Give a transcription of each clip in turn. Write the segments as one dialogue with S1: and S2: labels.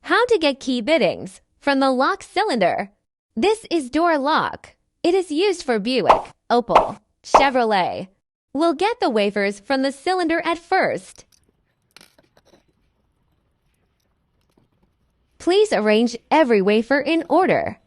S1: How to get key bittings from the lock cylinder. This is door lock. It is used for Buick, Opel, Chevrolet. We'll get the wafers from the cylinder at first. Please arrange every wafer in order.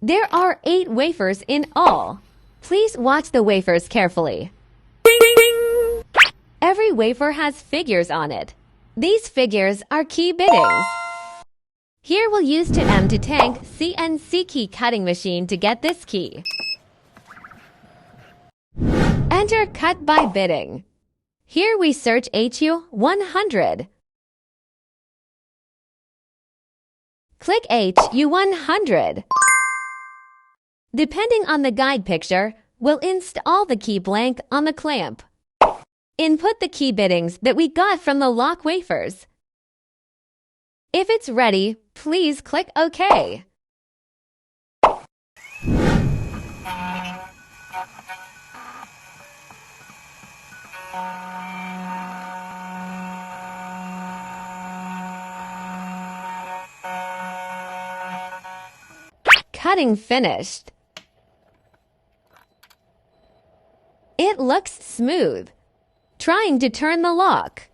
S1: There are 8 wafers in all. Please watch the wafers carefully. Every wafer has figures on it. These figures are key bittings. Here we'll use 2m2tank CNC key cutting machine to get this key. Enter cut by bitting. Here we search HU100. Click HU100. Depending on the guide picture, we'll install the key blank on the clamp. Input the key bittings that we got from the lock wafers. If it's ready, please click OK. Cutting finished. It looks smooth. Trying to turn the lock.